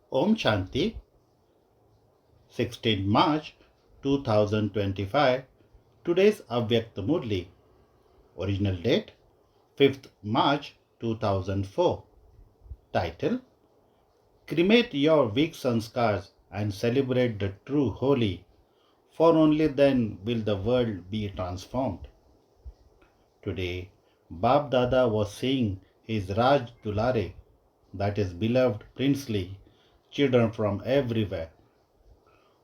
Om Shanti, 16 March 2025. Today's Avyakt Murli. Original date 5th March 2004. Title: Cremate your weak sanskars and celebrate the true holy, for only then will the world be transformed. Today, Bab Dada was seeing his Raj Dulare, that is beloved princely, children from everywhere.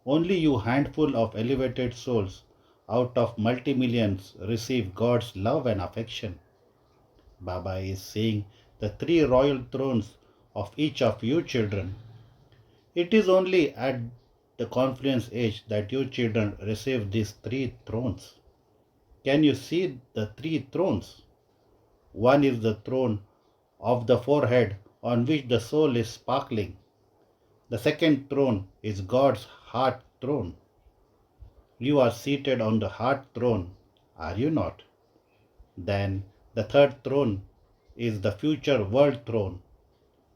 Only you handful of elevated souls out of multi-millions receive God's love and affection. Baba is saying the three royal thrones of each of you children. It is only at the confluence age that you children receive these three thrones. Can you see the three thrones? One is the throne of the forehead on which the soul is sparkling. The second throne is God's heart throne. You are seated on the heart throne, are you not? Then the third throne is the future world throne.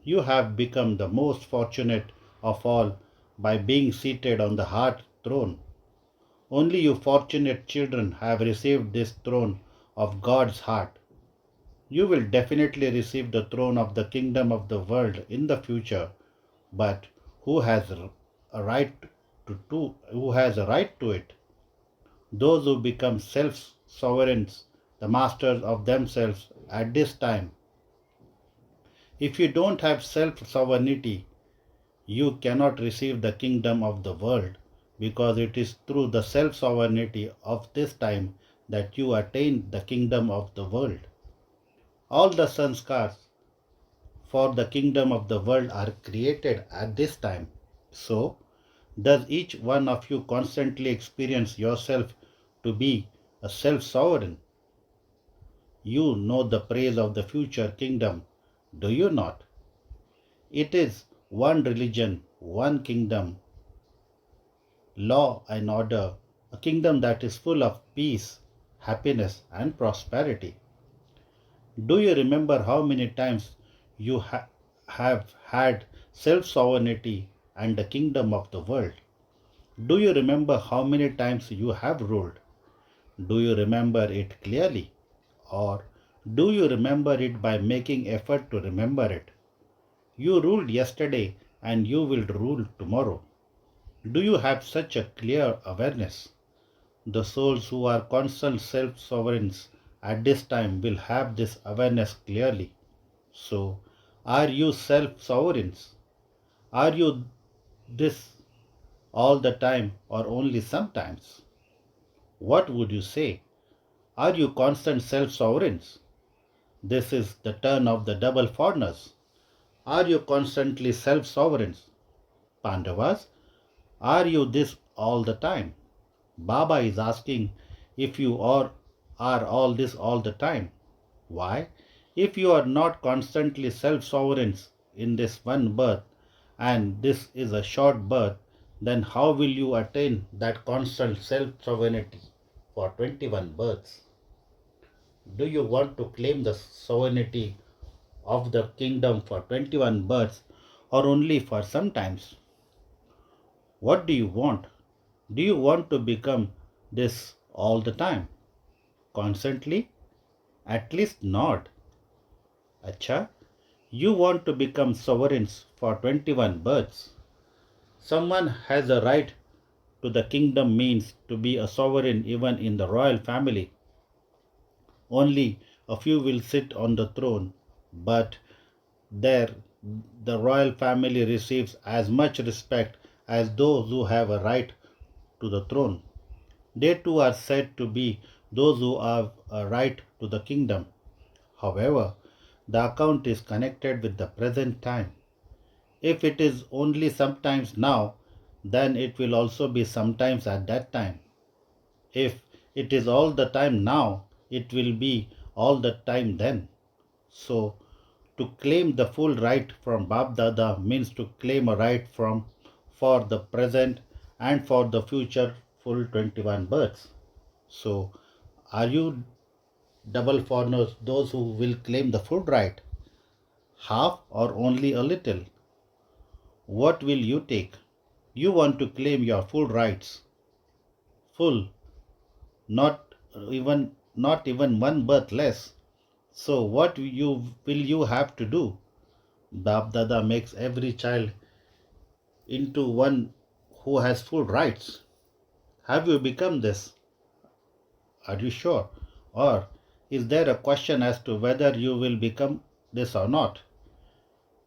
You have become the most fortunate of all by being seated on the heart throne. Only you fortunate children have received this throne of God's heart. You will definitely receive the throne of the kingdom of the world in the future, but who has a right who has a right to it? Those who become self-sovereigns, the masters of themselves at this time. If you don't have self-sovereignty, you cannot receive the kingdom of the world, because it is through the self-sovereignty of this time that you attain the kingdom of the world. All the sanskars for the kingdom of the world are created at this time. So, does each one of you constantly experience yourself to be a self-sovereign? You know the praise of the future kingdom, do you not? It is one religion, one kingdom, law and order, a kingdom that is full of peace, happiness, and prosperity. Do you remember how many times you have had self sovereignty and the kingdom of the world? Do you remember how many times you have ruled? Do you remember it clearly? Or do you remember it by making effort to remember it? You ruled yesterday and you will rule tomorrow. Do you have such a clear awareness? The souls who are constant self sovereigns at this time will have this awareness clearly. So, are you self sovereigns? Are you this all the time or only sometimes? What would you say? Are you constant self sovereigns? This is the turn of the double foreigners. Are you constantly self sovereigns? Pandavas, are you this all the time? Baba is asking if you are all this all the time. Why? If you are not constantly self sovereigns in this one birth, and this is a short birth, then how will you attain that constant self sovereignty for 21 births? Do you want to claim the sovereignty of the kingdom for 21 births or only for sometimes? What do you want? Do you want to become this all the time? Constantly? At least not. Acha, you want to become sovereigns for 21 births. Someone has a right to the kingdom means to be a sovereign even in the royal family. Only a few will sit on the throne, but there the royal family receives as much respect as those who have a right to the throne. They too are said to be those who have a right to the kingdom. However, the account is connected with the present time. If it is only sometimes now, then it will also be sometimes at that time. If it is all the time now, it will be all the time then. So, to claim the full right from Bab Dada means to claim a right from for the present and for the future full 21 births. So, are you double foreigners those who will claim the full right? Half or only a little? What will you take? You want to claim your full rights. Full, not not even one birth less. So what will you have to do? Bap Dada makes every child into one who has full rights. Have you become this? Are you sure? Or is there a question as to whether you will become this or not?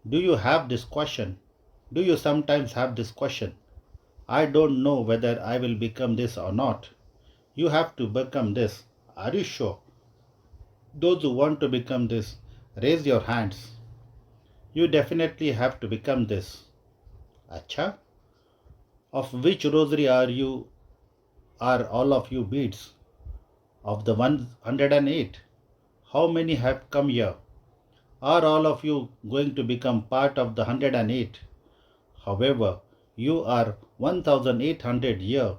Do you have this question? Do you sometimes have this question? I don't know whether I will become this or not. You have to become this. Are you sure? Those who want to become this, raise your hands. You definitely have to become this. Acha? Of which rosary are all of you beads? Of the 108. How many have come here? Are all of you going to become part of the 108? However, you are 1800 here.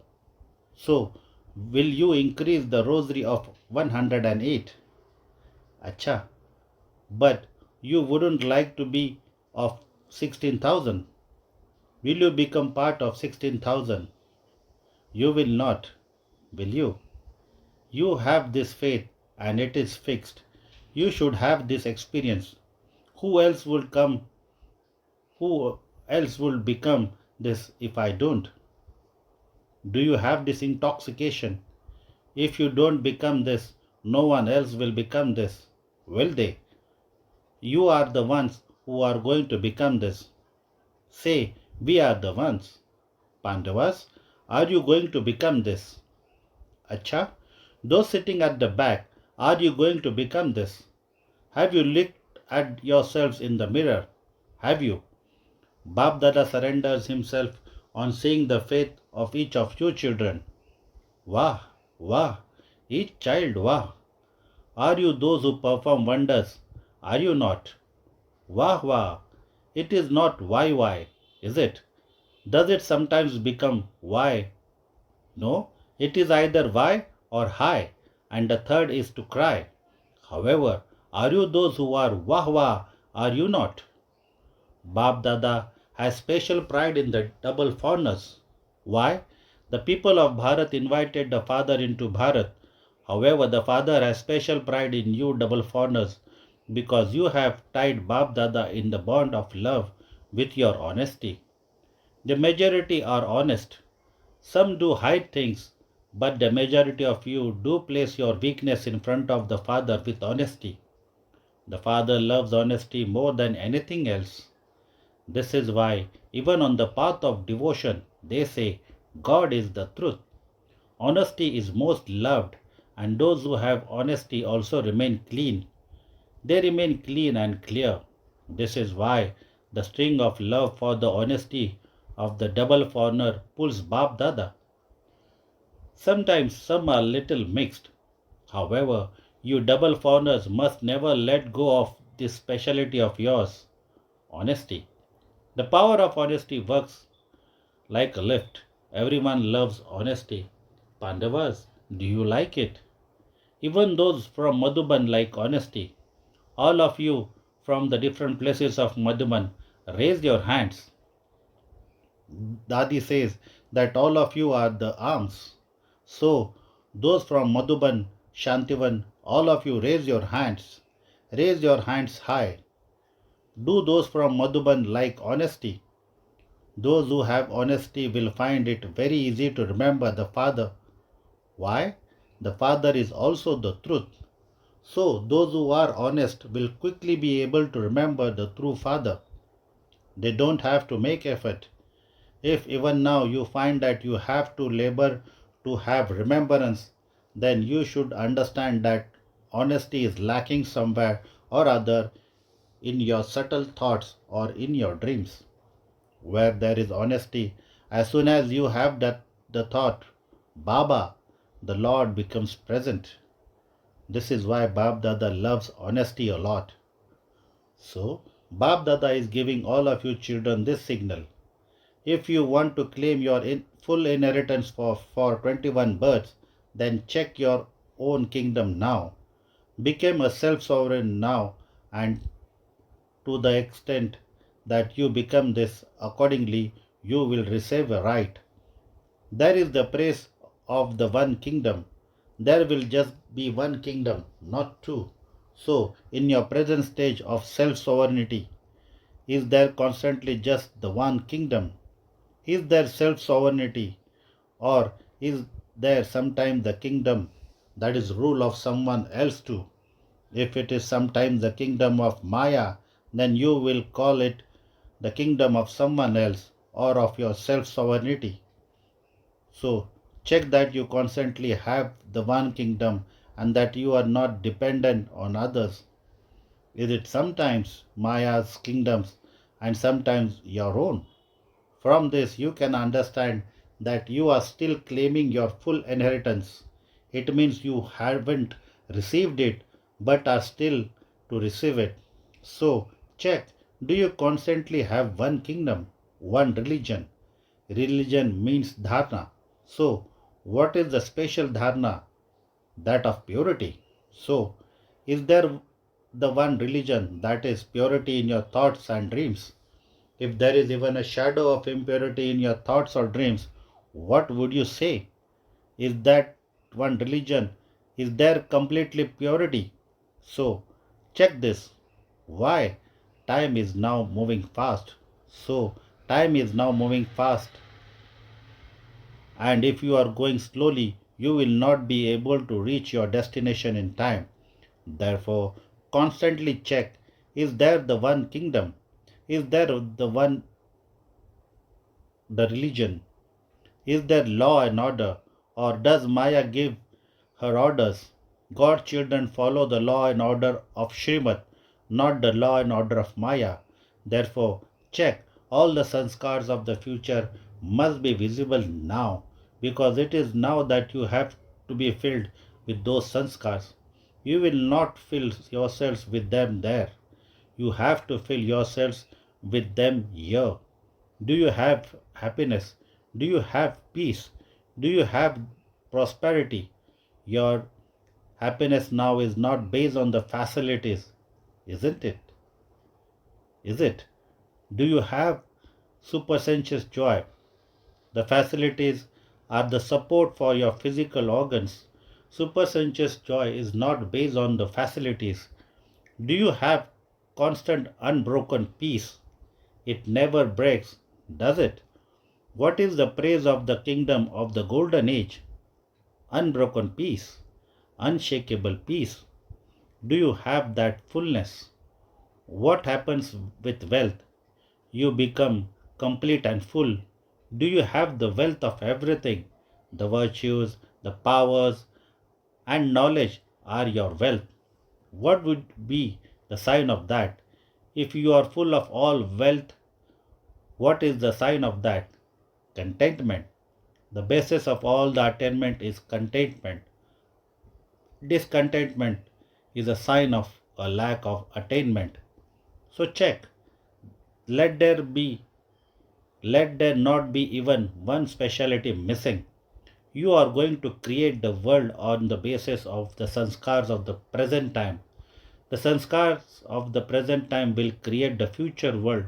So, will you increase the rosary of 108? Acha, but you wouldn't like to be of 16,000. Will you become part of 16,000? You will not, will you? You have this faith and it is fixed. You should have this experience. Who else would come? Who else will become this if I don't? Do you have this intoxication? If you don't become this, no one else will become this, will they? You are the ones who are going to become this. Say, we are the ones. Pandavas, are you going to become this? Acha, those sitting at the back, are you going to become this? Have you looked at yourselves in the mirror? Have you? Bap Dada surrenders himself on seeing the faith of each of you children. Wah, wah, each child, wah. Are you those who perform wonders? Are you not? Wah, wah. It is not why, is it? Does it sometimes become why? No, it is either why or hi, and the third is to cry. However, are you those who are wah wah? Are you not? Bap Dada has special pride in the double foreigners. Why? The people of Bharat invited the father into Bharat. However, the father has special pride in you double foreigners because you have tied Bap Dada in the bond of love with your honesty. The majority are honest. Some do hide things, but the majority of you do place your weakness in front of the Father with honesty. The Father loves honesty more than anything else. This is why, even on the path of devotion, they say, God is the truth. Honesty is most loved, and those who have honesty also remain clean. They remain clean and clear. This is why the string of love for the honesty of the double foreigner pulls Bap Dada. Sometimes some are little mixed. However, you double foreigners must never let go of this speciality of yours, honesty. The power of honesty works like a lift. Everyone loves honesty. Pandavas, do you like it? Even those from Madhuban like honesty. All of you from the different places of Madhuban, raise your hands. Dadi says that all of you are the arms. So, those from Madhuban, Shantivan, all of you raise your hands. Raise your hands high. Do those from Madhuban like honesty? Those who have honesty will find it very easy to remember the Father. Why? The Father is also the truth. So, those who are honest will quickly be able to remember the true Father. They don't have to make effort. If even now you find that you have to labor to have remembrance, then you should understand that honesty is lacking somewhere or other in your subtle thoughts or in your dreams. Where there is honesty, as soon as you have the thought, Baba, the Lord becomes present. This is why Bap Dada loves honesty a lot. So, Bap Dada is giving all of you children this signal. If you want to claim your full inheritance for 21 births, then check your own kingdom now. Become a self-sovereign now, and to the extent that you become this, accordingly you will receive a right. There is the praise of the one kingdom. There will just be one kingdom, not two. So, in your present stage of self sovereignty, is there constantly just the one kingdom? Is there self sovereignty, or is there sometimes the kingdom that is rule of someone else too? If it is sometimes the kingdom of Maya, then you will call it the kingdom of someone else or of your self sovereignty. So check that you constantly have the one kingdom and that you are not dependent on others. Is it sometimes Maya's kingdoms and sometimes your own? From this, you can understand that you are still claiming your full inheritance. It means you haven't received it but are still to receive it. So, check, do you constantly have one kingdom, one religion? Religion means dharna. So, what is the special dharna? That of purity. So, is there the one religion that is purity in your thoughts and dreams? If there is even a shadow of impurity in your thoughts or dreams, what would you say? Is that one religion? Is there completely purity? So, check this. Why? Time is now moving fast. So, time is now moving fast, and if you are going slowly, you will not be able to reach your destination in time. Therefore, constantly check, is there the one kingdom? Is there the one the religion? Is there law and order? Or does Maya give her orders? God's children follow the law and order of Srimad, not the law and order of Maya. Therefore, check, all the sanskars of the future must be visible now, because it is now that you have to be filled with those sanskars. You will not fill yourselves with them there. You have to fill yourselves with them here. Do you have happiness? Do you have peace? Do you have prosperity? Your happiness now is not based on the facilities, isn't it? Is it? Do you have supersensuous joy? The facilities are the support for your physical organs. Supersensuous joy is not based on the facilities. Do you have constant unbroken peace? It never breaks, does it? What is the praise of the kingdom of the golden age? Unbroken peace, unshakable peace. Do you have that fullness? What happens with wealth? You become complete and full. Do you have the wealth of everything? The virtues, the powers, and knowledge are your wealth. What would be the sign of that? If you are full of all wealth, what is the sign of that? Contentment. The basis of all the attainment is contentment. Discontentment is a sign of a lack of attainment. So check. Let there be, let there not be even one speciality missing. You are going to create the world on the basis of the sanskars of the present time. The sanskars of the present time will create the future world.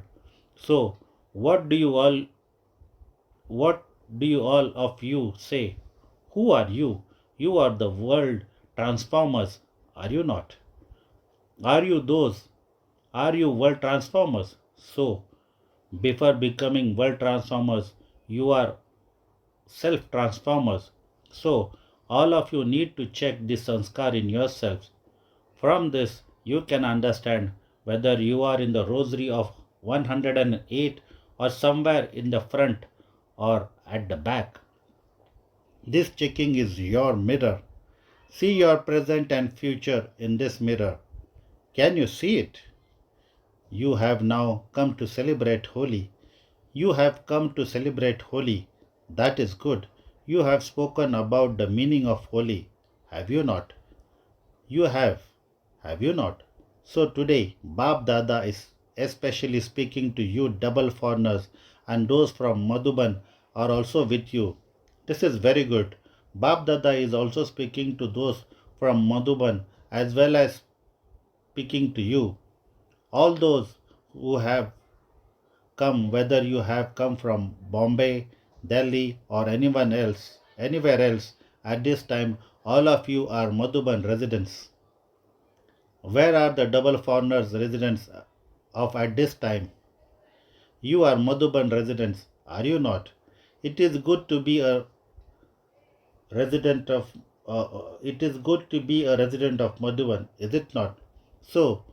So, what do you all what do you all of you say? Who are you? You are the world transformers, are you not? Are you those? Are you world transformers? So, before becoming world transformers, you are self transformers. So, all of you need to check this sanskar in yourselves. From this, you can understand whether you are in the rosary of 108 or somewhere in the front or at the back. This checking is your mirror. See your present and future in this mirror. Can you see it? You have now come to celebrate Holi. You have come to celebrate Holi. That is good. You have spoken about the meaning of Holi. Have you not? You have you not? So today, Bab Dada is especially speaking to you double foreigners, and those from Madhuban are also with you. This is very good. Bab Dada is also speaking to those from Madhuban as well as speaking to you. All those who have come, whether you have come from Bombay, Delhi, or anywhere else, at this time, all of you are Madhuban residents. Where are the double foreigners residents of at this time? You are Madhuban residents, are you not? It is good to be a resident of it is good to be a resident of Madhuban, is it not? So,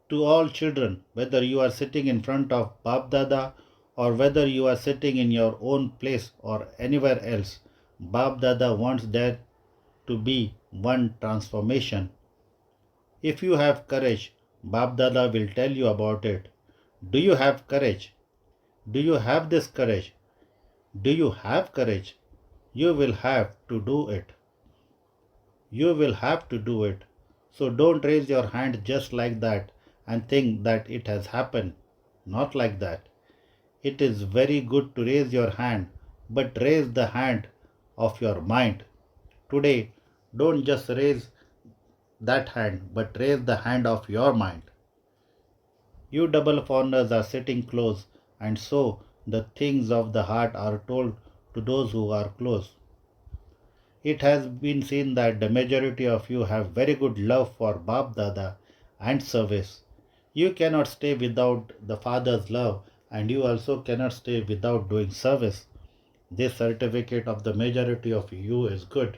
to all children, whether you are sitting in front of Bab Dada or whether you are sitting in your own place or anywhere else, Bab Dada wants there to be one transformation. If you have courage, Bab Dada will tell you about it. Do you have courage? Do you have this courage? Do you have courage? You will have to do it. You will have to do it. So don't raise your hand just like that and think that it has happened. Not like that. It is very good to raise your hand, but raise the hand of your mind. Today, don't just raise that hand, but raise the hand of your mind. You double foreigners are sitting close, and so the things of the heart are told to those who are close. It has been seen that the majority of you have very good love for Bab Dada and service. You cannot stay without the Father's love, and you also cannot stay without doing service. This certificate of the majority of you is good.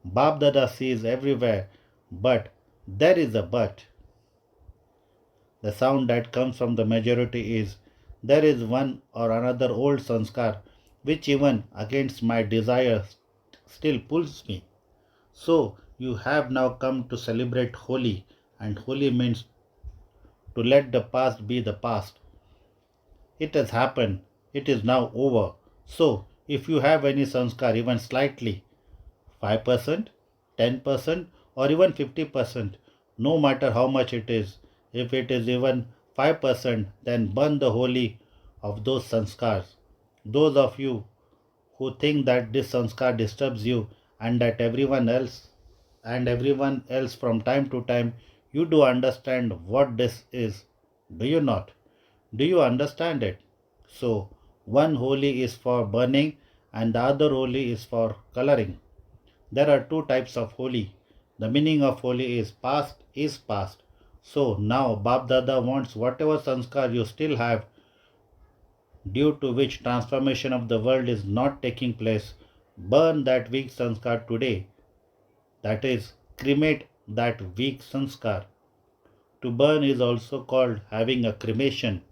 Bab Dada sees everywhere, but there is a but. The sound that comes from the majority is there is one or another old sanskar which even against my desire still pulls me. So you have now come to celebrate Holi, and Holi means to let the past be the past. It has happened, it is now over. So if you have any sanskar even slightly, 5%, 10%, or even 50%, no matter how much it is, if it is even 5%, then burn the holy of those sanskars. Those of you who think that this sanskar disturbs you and that everyone else from time to time, you do understand what this is, do you not? Do you understand it? So, one holy is for burning and the other holy is for coloring. There are two types of Holi. The meaning of Holi is past is past. So now Bab Dada wants whatever sanskar you still have, due to which transformation of the world is not taking place, burn that weak sanskar today. That is, cremate that weak sanskar. To burn is also called having a cremation,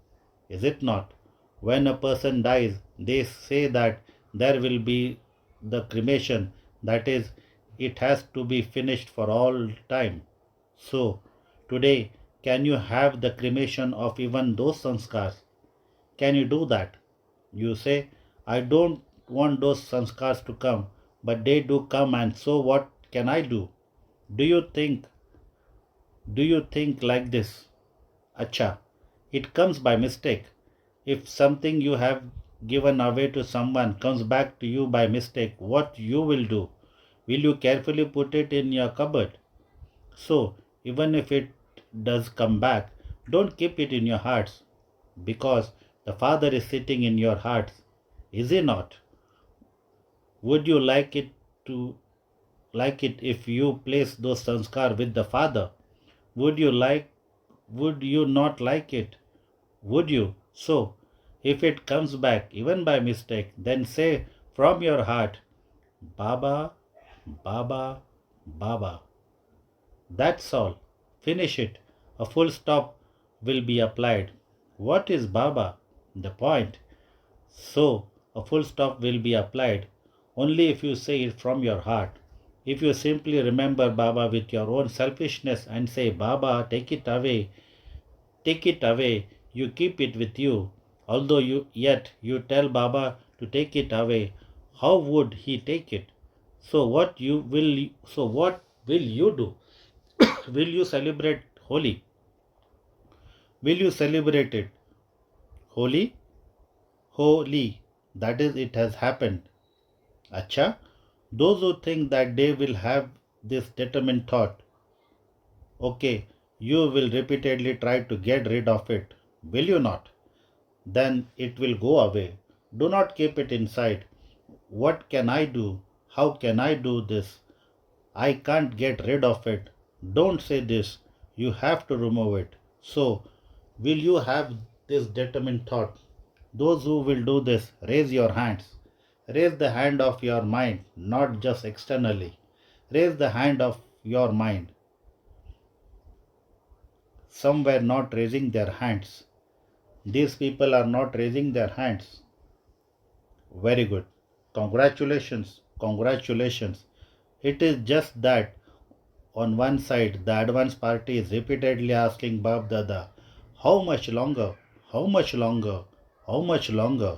is it not? When a person dies, they say that there will be the cremation, that is, it has to be finished for all time. So, today, can you have the cremation of even those sanskars? Can you do that? You say, I don't want those sanskars to come, but they do come, and so what can I do? Do you think do you think like this? Acha, it comes by mistake. If something you have given away to someone comes back to you by mistake, what you will do? Will you carefully put it in your cupboard? So, even if it does come back, don't keep it in your hearts, because the Father is sitting in your hearts. Is he not? Would you to like it if you place those sanskar with the Father? Would you like would you not like it? Would you? So, if it comes back even by mistake, then say from your heart, Baba, Baba, Baba. That's all. Finish it. A full stop will be applied. What is Baba? The point. So, a full stop will be applied only if you say it from your heart. If you simply remember Baba with your own selfishness and say, Baba, take it away, you keep it with you. Although you tell Baba to take it away, how would he take it? So what will you do? Will you celebrate Holi? Will you celebrate it? Holi? Holy. That is, it has happened. Acha? Those who think that they will have this determined thought, okay, you will repeatedly try to get rid of it. Will you not? then it will go away. Do not keep it inside. What can I do? How can I do this? I can't get rid of it. Don't say this. You have to remove it. So, will you have this determined thought? Those who will do this, raise your hands. Raise the hand of your mind, not just externally. Raise the hand of your mind. Some were not raising their hands. These people are not raising their hands. Very good. Congratulations. Congratulations. It is just that on one side, the advance party is repeatedly asking Bab Dada, how much longer? How much longer? How much longer?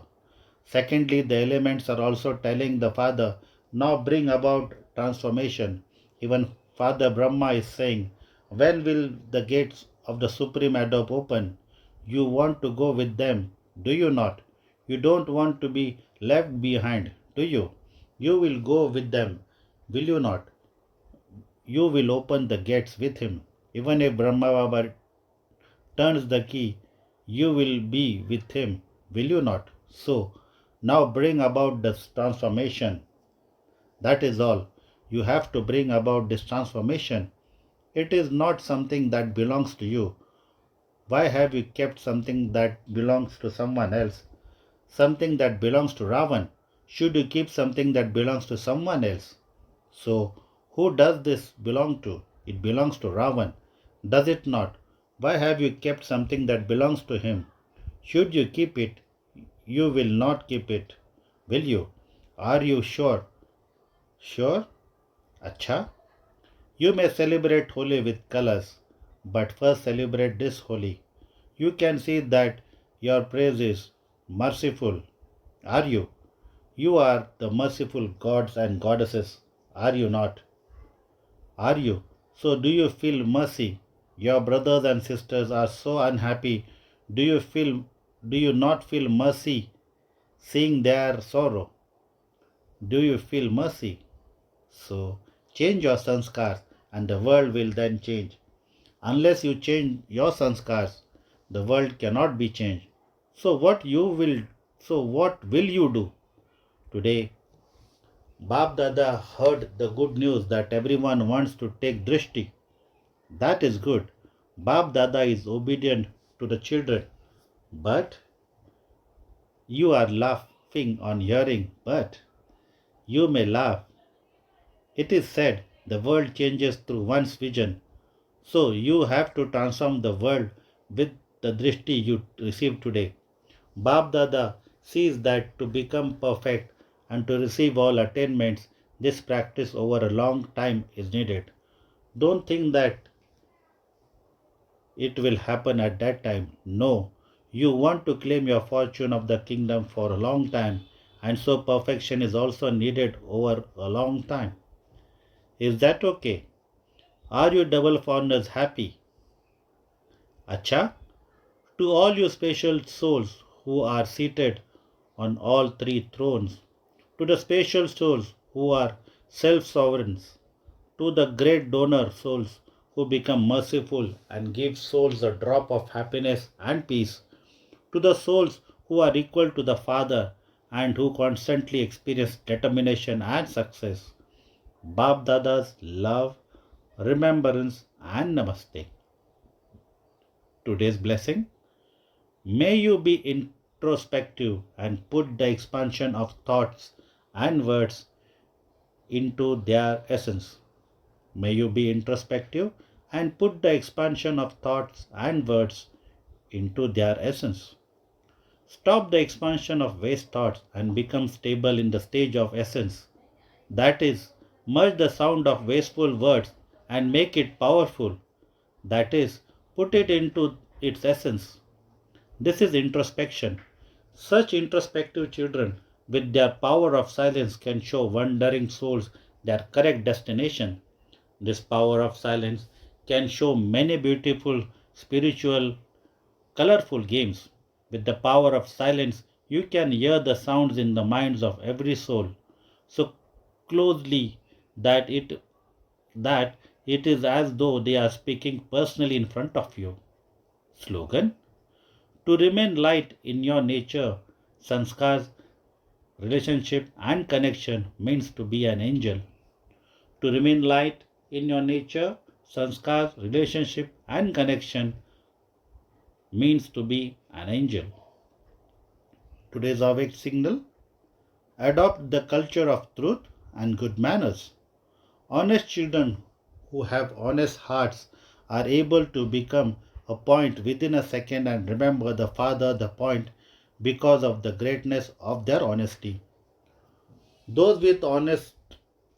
Secondly, the elements are also telling the Father, now bring about transformation. Even Father Brahma is saying, when will the gates of the Supreme Adobe open? You want to go with them, do you not? You don't want to be left behind, do you? You will go with them, will you not? You will open the gates with him. Even if Brahma Baba turns the key, you will be with him, will you not? So, now bring about this transformation. That is all. You have to bring about this transformation. It is not something that belongs to you. Why have you kept something that belongs to someone else? Something that belongs to Ravan? Should you keep something that belongs to someone else? So, who does this belong to? It belongs to Ravan. Does it not? Why have you kept something that belongs to him? Should you keep it? You will not keep it, will you? Are you sure? Sure? Acha? You may celebrate Holi with colors, but first celebrate this Holi. You can see that your praise is merciful. Are you? You are the merciful gods and goddesses, are you not? Are you? So do you feel mercy? Your brothers and sisters are so unhappy. Do you feel do you not feel mercy seeing their sorrow? Do you feel mercy? So change your sanskars and the world will then change. Unless you change your sanskars, the world cannot be changed. So what will you do? Today Bab Dada heard the good news that everyone wants to take drishti. That is good. Bab Dada is obedient to the children. But you are laughing on hearing, but you may laugh. It is said the world changes through one's vision. So you have to transform the world with the drishti you receive today. Bab Dada sees that to become perfect and to receive all attainments, this practice over a long time is needed. Don't think that it will happen at that time. No, you want to claim your fortune of the kingdom for a long time, and so perfection is also needed over a long time. Is that okay? Are you double founders happy? Acha? To all you special souls who are seated on all three thrones, to the special souls who are self sovereigns, to the great donor souls who become merciful and give souls a drop of happiness and peace, to the souls who are equal to the Father and who constantly experience determination and success. Bab Dada's love, remembrance, and namaste. Today's blessing. May you be introspective and put the expansion of thoughts and words into their essence. May you be introspective and put the expansion of thoughts and words into their essence. Stop the expansion of waste thoughts and become stable in the stage of essence. That is, merge the sound of wasteful words and make it powerful. That is, put it into its essence. This is introspection. Such introspective children, with their power of silence, can show wandering souls their correct destination. This power of silence can show many beautiful, spiritual, colorful games. With the power of silence, you can hear the sounds in the minds of every soul so closely that it is as though they are speaking personally in front of you. Slogan: To remain light in your nature, sanskars, relationship and connection means to be an angel. To remain light in your nature, sanskars, relationship and connection means to be an angel. Today's awake signal: adopt the culture of truth and good manners. Honest children who have honest hearts are able to become a point within a second and remember the father the point because of the greatness of their honesty. Those with honest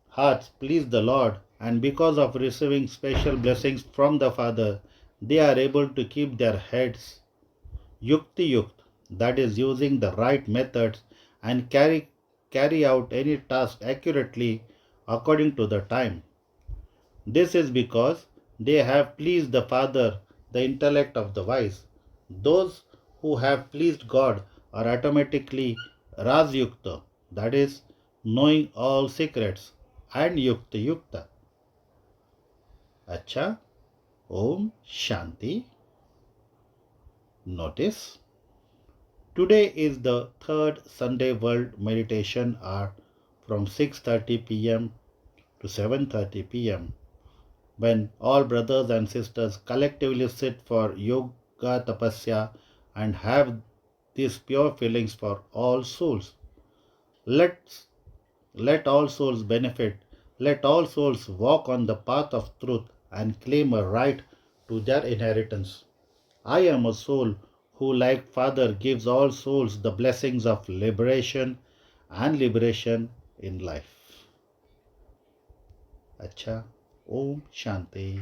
hearts please the Lord, and because of receiving special blessings from the Father, they are able to keep their heads yukti yukt, that is, using the right methods, and carry out any task accurately according to the time. This is because they have pleased the Father, the intellect of the wise. Those who have pleased God are automatically Rasyukta, that is, knowing all secrets, and Yukta Yukta. Acha, Om Shanti. Notice, today is the third Sunday World Meditation hour from 6:30 p.m. to 7:30 p.m. when all brothers and sisters collectively sit for yoga tapasya and have these pure feelings for all souls. Let's let all souls benefit. Let all souls walk on the path of truth and claim a right to their inheritance. I am a soul who, like Father, gives all souls the blessings of liberation and liberation in life. Acha, Om Shanti.